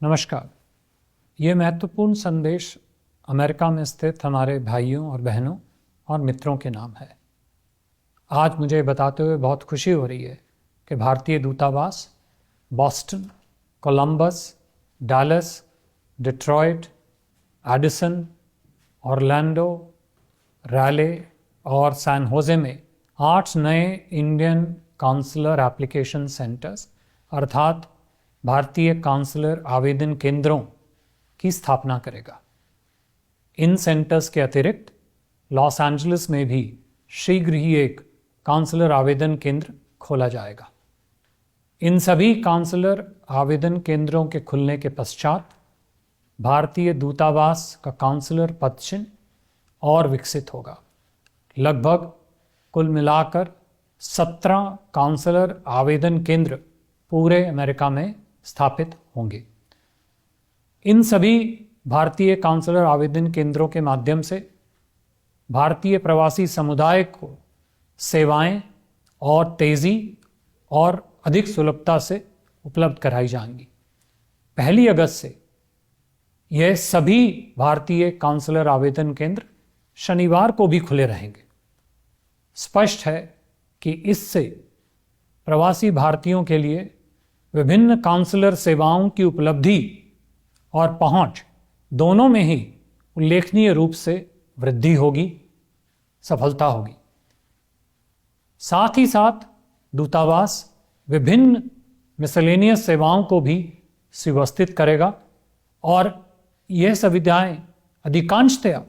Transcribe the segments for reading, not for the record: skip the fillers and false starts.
नमस्कार। ये महत्वपूर्ण संदेश अमेरिका में स्थित हमारे भाइयों और बहनों और मित्रों के नाम है। आज मुझे बताते हुए बहुत खुशी हो रही है कि भारतीय दूतावास Boston, Columbus, Dallas, Detroit, Edison, Orlando, Raleigh और सैन होजे में 8 नए इंडियन काउंसलर एप्लीकेशन सेंटर्स अर्थात भारतीय काउंसलर आवेदन केंद्रों की स्थापना करेगा। इन सेंटर्स के अतिरिक्त लॉस एंजलिस में भी शीघ्र ही एक काउंसलर आवेदन केंद्र खोला जाएगा। इन सभी काउंसलर आवेदन केंद्रों के खुलने के पश्चात भारतीय दूतावास का काउंसलर पद चिन्ह और विकसित होगा। लगभग कुल मिलाकर 17 काउंसलर आवेदन केंद्र पूरे अमेरिका में स्थापित होंगे। इन सभी भारतीय काउंसलर आवेदन केंद्रों के माध्यम से भारतीय प्रवासी समुदाय को सेवाएं और तेजी और अधिक सुलभता से उपलब्ध कराई जाएंगी। 1 अगस्त से यह सभी भारतीय काउंसलर आवेदन केंद्र शनिवार को भी खुले रहेंगे। स्पष्ट है कि इससे प्रवासी भारतीयों के लिए विभिन्न काउंसलर सेवाओं की उपलब्धि और पहुंच दोनों में ही उल्लेखनीय रूप से वृद्धि होगी, सफलता होगी। साथ ही साथ दूतावास विभिन्न मिसलेनियस सेवाओं को भी सुव्यवस्थित करेगा और यह सुविधाएं अधिकांशतया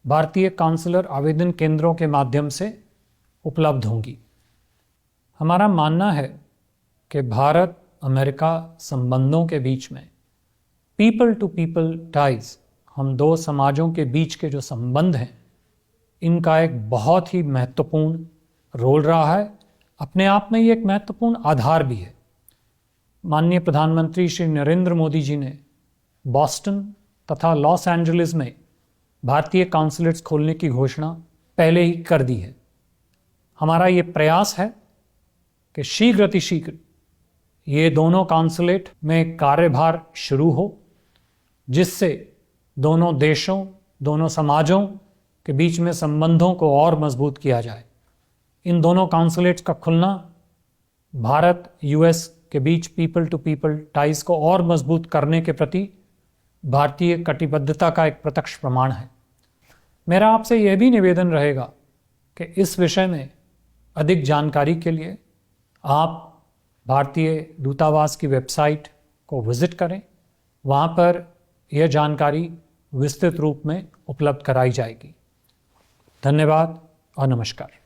भारतीय काउंसलर आवेदन केंद्रों के माध्यम से उपलब्ध होंगी। हमारा मानना है कि भारत अमेरिका संबंधों के बीच में पीपल टू पीपल टाइज, हम दो समाजों के बीच के जो संबंध हैं, इनका एक बहुत ही महत्वपूर्ण रोल रहा है। अपने आप में ये एक महत्वपूर्ण आधार भी है। माननीय प्रधानमंत्री श्री नरेंद्र मोदी जी ने बॉस्टन तथा लॉस एंजलिस में भारतीय काउंसलेट्स खोलने की घोषणा पहले ही कर दी है। हमारा ये प्रयास है कि शीघ्र अतिशीघ्र ये दोनों काउंसलेट में कार्यभार शुरू हो, जिससे दोनों देशों, दोनों समाजों के बीच में संबंधों को और मजबूत किया जाए। इन दोनों काउंसलेट्स का खुलना भारत यूएस के बीच पीपल टू पीपल टाइज को और मजबूत करने के प्रति भारतीय कटिबद्धता का एक प्रत्यक्ष प्रमाण है। मेरा आपसे यह भी निवेदन रहेगा कि इस विषय में अधिक जानकारी के लिए आप भारतीय दूतावास की वेबसाइट को विजिट करें। वहाँ पर यह जानकारी विस्तृत रूप में उपलब्ध कराई जाएगी। धन्यवाद और नमस्कार।